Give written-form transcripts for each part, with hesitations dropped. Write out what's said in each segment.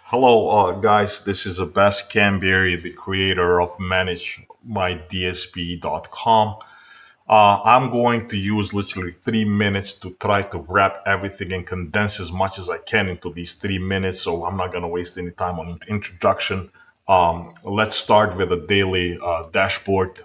Hello, guys. This is Abbas Camberry, the creator of ManageMyDSP.com. I'm going to use literally 3 minutes to try to wrap everything and condense as much as I can into these 3 minutes. So I'm not going to waste any time on introduction. Let's start with a daily dashboard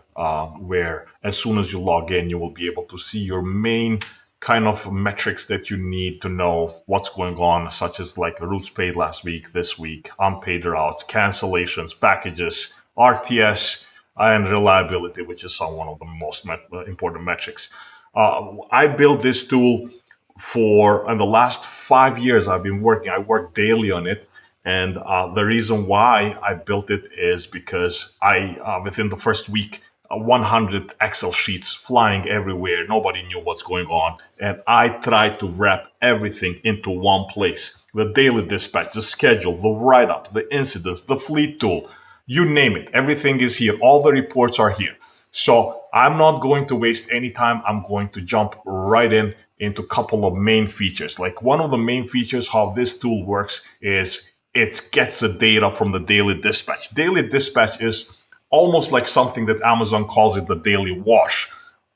where, as soon as you log in, you will be able to see your main kind of metrics that you need to know what's going on, such as like routes paid last week, this week, unpaid routes, cancellations, packages, RTS, and reliability, which is one of the most important metrics. I built this tool for in the last 5 years. I've been working. I work daily on it, and the reason why I built it is because I within the first week 100 Excel sheets flying everywhere. Nobody knew what's going on. And I tried to wrap everything into one place. The daily dispatch, the schedule, the write up, the incidents, the fleet tool, you name it. Everything is here. All the reports are here. So I'm not going to waste any time. I'm going to jump right in into a couple of main features. Like one of the main features how this tool works is it gets the data from the daily dispatch. Daily dispatch is almost like something that Amazon calls it the daily wash.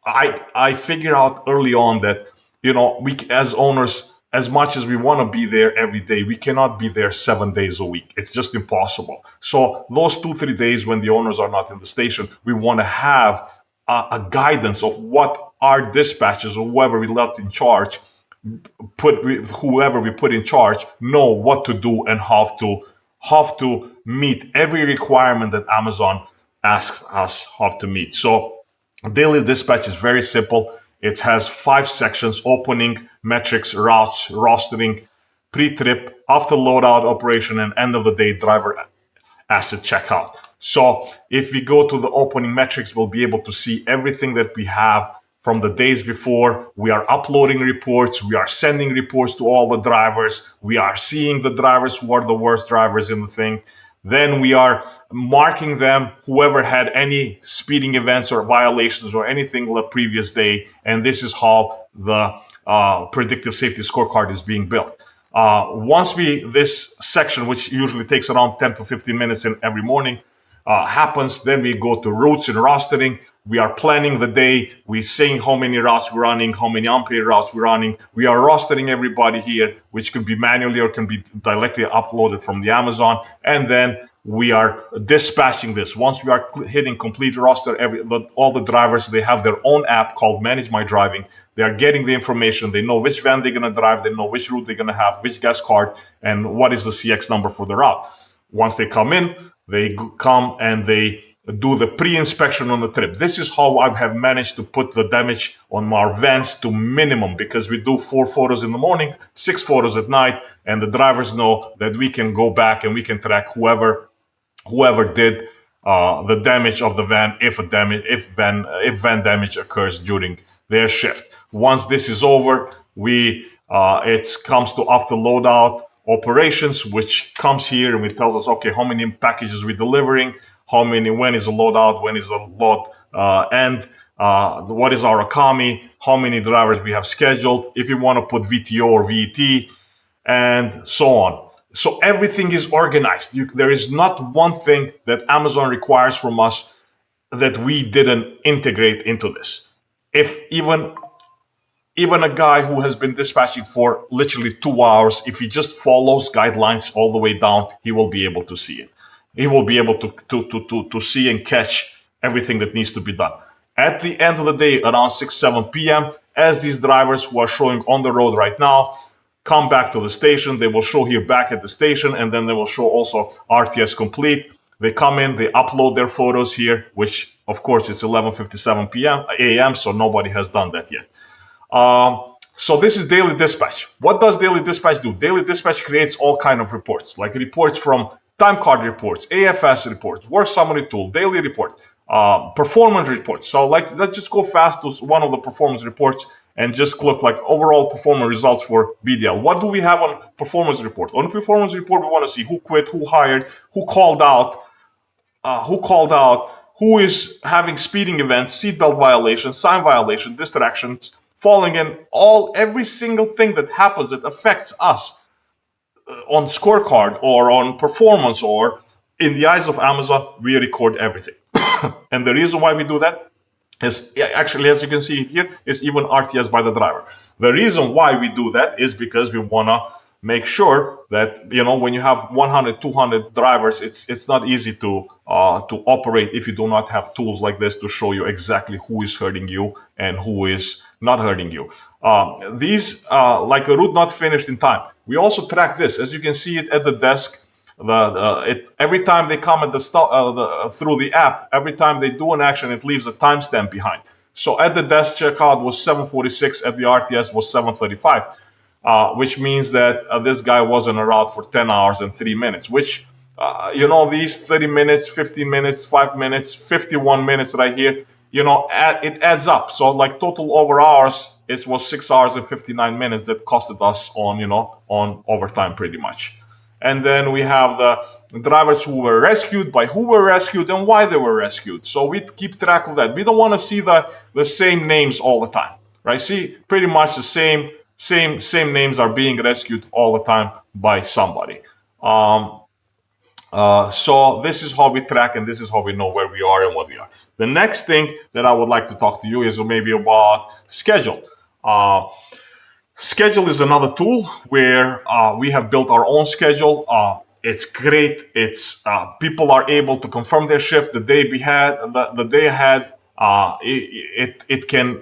I figured out early on that we as owners, as much as we want to be there every day, we cannot be there 7 days a week. It's just impossible. So those 2-3 days when the owners are not in the station, we want to have a guidance of what our dispatchers or whoever we left in charge whoever we put in charge know what to do and how to meet every requirement that Amazon asks us how to meet. So daily dispatch is very simple. It has 5 sections: opening, metrics, routes, rostering, pre-trip, after loadout operation, and end of the day driver asset checkout. So if we go to the opening metrics, we'll be able to see everything that we have from the days before. We are uploading reports. We are sending reports to all the drivers. We are seeing the drivers who are the worst drivers in the thing. Then we are marking them, whoever had any speeding events or violations or anything the previous day. And this is how the predictive safety scorecard is being built. This section, which usually takes around 10 to 15 minutes in every morning, happens, then we go to routes and rostering. We are planning the day. We're saying how many routes we're running, how many unpaid routes we're running. We are rostering everybody here, which can be manually or can be directly uploaded from the Amazon. And then we are dispatching this. Once we are hitting complete roster, all the drivers, they have their own app called Manage My Driving. They are getting the information. They know which van they're going to drive. They know which route they're going to have, which gas card, and what is the CX number for the route. Once they come in, they come and they do the pre-inspection on the trip. This is how I have managed to put the damage on our vans to minimum, because we do 4 photos in the morning, 6 photos at night, and the drivers know that we can go back and we can track whoever did the damage of the van if van damage occurs during their shift. Once this is over, it comes to after loadout operations, which comes here and it tells us, okay, how many packages we're delivering, when is the loadout, when is the load end, what is our Akami, how many drivers we have scheduled, if you want to put VTO or VET, and so on. So everything is organized. There is not one thing that Amazon requires from us that we didn't integrate into this. If even a guy who has been dispatching for literally 2 hours, if he just follows guidelines all the way down, he will be able to see it. He will be able to see and catch everything that needs to be done. At the end of the day, around 6-7 p.m., as these drivers who are showing on the road right now come back to the station, they will show here back at the station, and then they will show also RTS complete. They come in, they upload their photos here, which of course it's 11:57 p.m. a.m., so nobody has done that yet. So this is daily dispatch. What does daily dispatch do? Daily dispatch creates all kind of reports, like reports from time card reports, AFS reports, work summary tool, daily report, performance reports. So let's just go fast to one of the performance reports and just click like overall performance results for BDL. What do we have on performance report? On the performance report, we want to see who quit, who hired, who called out, who is having speeding events, seatbelt violations, sign violations, distractions, falling in, every single thing that happens that affects us. on scorecard or on performance, or in the eyes of Amazon, we record everything. And the reason why we do that is, actually, as you can see it here, is even RTS by the driver. The reason why we do that is because we want to make sure that, when you have 100, 200 drivers, it's not easy to operate if you do not have tools like this to show you exactly who is hurting you and who is not hurting you. These, like a route not finished in time, we also track this. As you can see it at the desk, every time they come at through the app, every time they do an action, it leaves a timestamp behind. So at the desk checkout was 7:46, at the RTS was 7:35, which means that this guy was on a route for 10 hours and 3 minutes, which, these 30 minutes, 15 minutes, 5 minutes, 51 minutes right here, it adds up. So like total over hours, it was 6 hours and 59 minutes that costed us on overtime pretty much. And then we have the drivers who were rescued, by who were rescued, and why they were rescued. So we keep track of that. We don't want to see the same names all the time, right? See, pretty much the same names are being rescued all the time by somebody. So this is how we track, and this is how we know where we are and what we are. The next thing that I would like to talk to you is maybe about schedule. Schedule is another tool where we have built our own schedule. It's great. It's people are able to confirm their shift the day day ahead.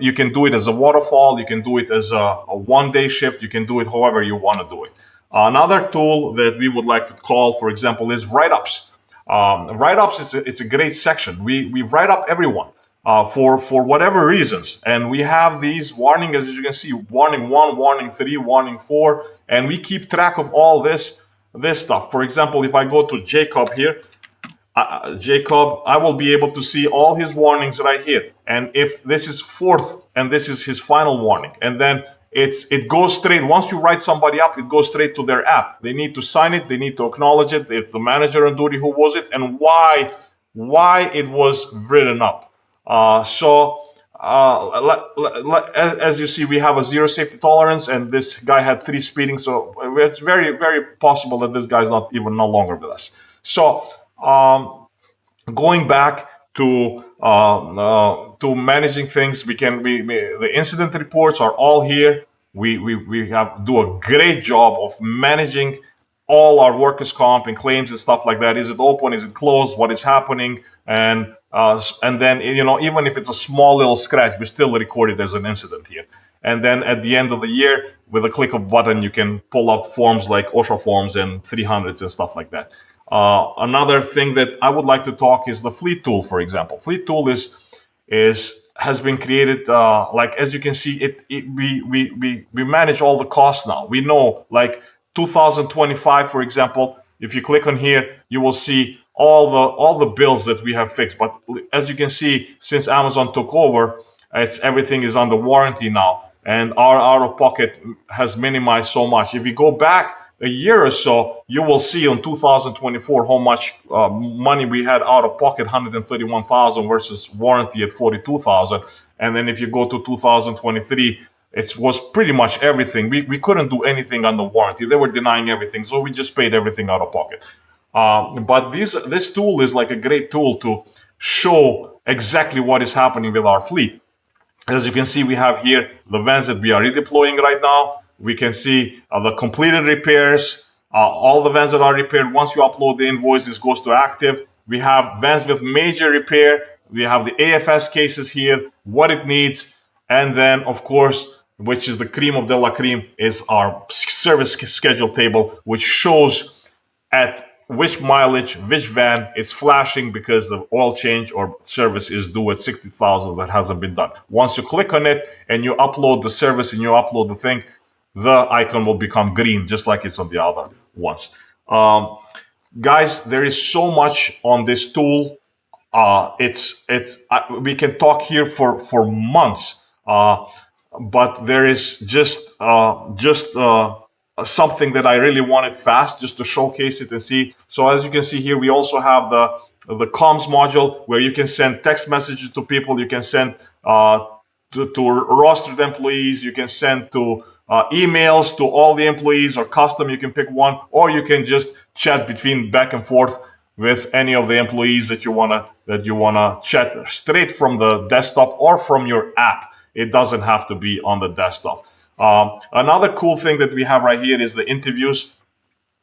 You can do it as a waterfall. You can do it as a 1 day shift. You can do it however you want to do it. Another tool that we would like to call, for example, is write-ups. Write-ups it's a great section. We write up everyone. For whatever reasons. And we have these warning, as you can see, warning 1, warning 3, warning 4, and we keep track of all this stuff. For example, if I go to Jacob here, Jacob, I will be able to see all his warnings right here. And if this is 4th and this is his final warning, and then it goes straight. Once you write somebody up, it goes straight to their app. They need to sign it. They need to acknowledge it. It's the manager on duty who was it, and why it was written up. As you see, we have a 0 safety tolerance, and this guy had 3 speeding, so it's very, very possible that this guy's no longer with us. So going back to managing things, the incident reports are all here. We do a great job of managing all our workers' comp and claims and stuff like that. Is it open? Is it closed? What is happening? And then, even if it's a small little scratch, we still record it as an incident here. And then at the end of the year, with a click of a button, you can pull out forms like OSHA forms and 300s and stuff like that. Another thing that I would like to talk is the fleet tool, for example. Fleet tool has been created, as you can see, we manage all the costs now. We know, like 2025, for example, if you click on here, you will see all the bills that we have fixed. But as you can see, since Amazon took over, everything is under warranty now, and our out-of-pocket has minimized so much. If you go back a year or so, you will see in 2024 how much money we had out of pocket, 131,000 versus warranty at 42,000. And then if you go to 2023, it was pretty much everything. We couldn't do anything under warranty. They were denying everything, so we just paid everything out of pocket. But this tool is like a great tool to show exactly what is happening with our fleet. As you can see, we have here the vans that we are redeploying right now. We can see the completed repairs, all the vans that are repaired. Once you upload the invoice, this goes to active. We have vans with major repair. We have the AFS cases here, what it needs. And then, of course, which is the cream of de la cream, is our service schedule table, which shows at which mileage, which van is flashing because the oil change or service is due at 60,000 that hasn't been done. Once you click on it and you upload the service and you upload the thing, the icon will become green, just like it's on the other ones. Guys, there is so much on this tool. We can talk here for months, but there is just something that I really wanted fast, just to showcase it and see. So as you can see here, we also have the comms module where you can send text messages to people. You can send to rostered employees. You can send to emails to all the employees or custom, you can pick one, or you can just chat between back and forth with any of the employees that you wanna chat straight from the desktop or from your app. It doesn't have to be on the desktop. Another cool thing that we have right here is the interviews.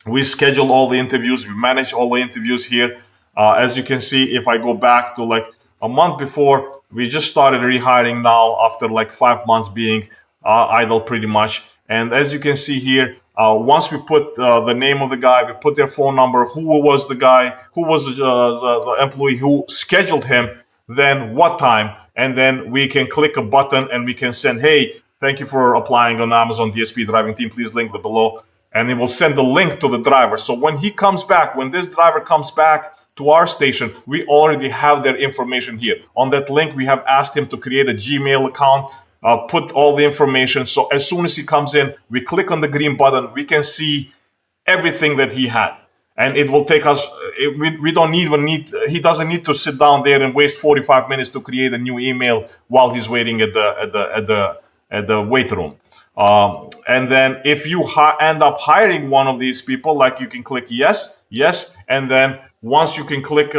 We schedule all the interviews, we manage all the interviews here. As you can see, if I go back to like a month before, we just started rehiring now after like 5 months being idle pretty much. And as you can see here, once we put the name of the guy, we put their phone number, who was the guy, who was the employee who scheduled him, then what time, and then we can click a button and we can send, hey, thank you for applying on Amazon DSP driving team, please link the below, and it will send the link to the driver. So when he comes back, when this driver comes back to our station, we already have their information here. On that link, we have asked him to create a Gmail account, put all the information. So as soon as he comes in, we click on the green button, we can see everything that he had. And it will take us, we don't even need, he doesn't need to sit down there and waste 45 minutes to create a new email while he's waiting at the wait room. And then if you end up hiring one of these people, like you can click yes, yes, and then once you can click,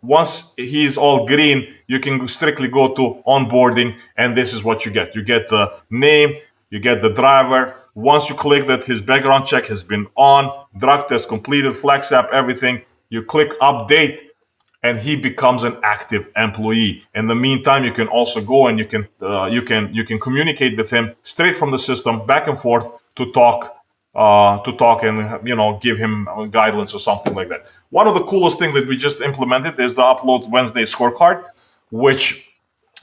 once he's all green, you can strictly go to onboarding, and this is what you get. You get the name, you get the driver. Once you click that his background check has been on, drug test completed, flex app, everything, you click update, and he becomes an active employee. In the meantime, you can also go and you can communicate with him straight from the system, back and forth, to talk and give him guidelines or something like that. One of the coolest things that we just implemented is the Upload Wednesday scorecard, which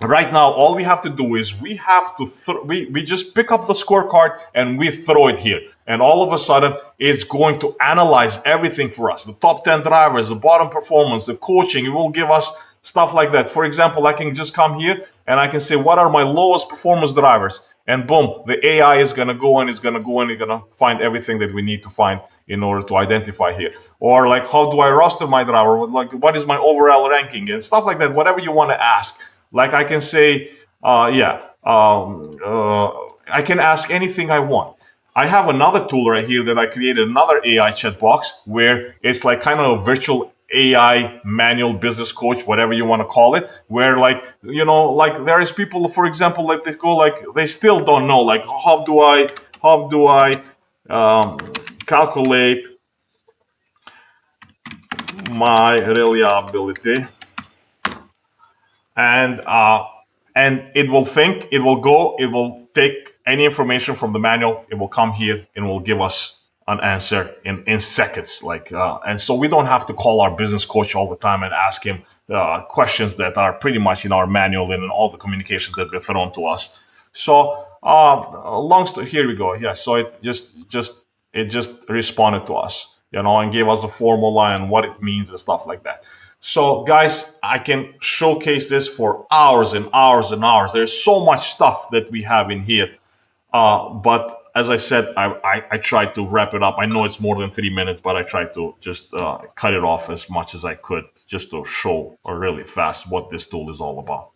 right now all we have to do is we have to we just pick up the scorecard and we throw it here, and all of a sudden it's going to analyze everything for us, the top 10 drivers, the bottom performance, the coaching. It will give us stuff like that. For example, I can just come here and I can say, what are my lowest performance drivers, and boom, the AI is going to go and it's going to find everything that we need to find in order to identify here. Or like, how do I roster my driver, like what is my overall ranking and stuff like that. Whatever you want to ask. Like I can say, I can ask anything I want. I have another tool right here that I created, another AI chat box, where it's like kind of a virtual AI manual business coach, whatever you want to call it, where like there is people, for example, like they go like they still don't know, like how do I calculate my reliability. And it will think, it will take any information from the manual, it will come here and will give us an answer in seconds. And so we don't have to call our business coach all the time and ask him questions that are pretty much in our manual and in all the communications that were thrown to us. So here we go. Yeah, so it just responded to us, and gave us a formula and what it means and stuff like that. So guys, I can showcase this for hours and hours and hours. There's so much stuff that we have in here. But as I said, I tried to wrap it up. I know it's more than 3 minutes, but I tried to just cut it off as much as I could, just to show really fast what this tool is all about.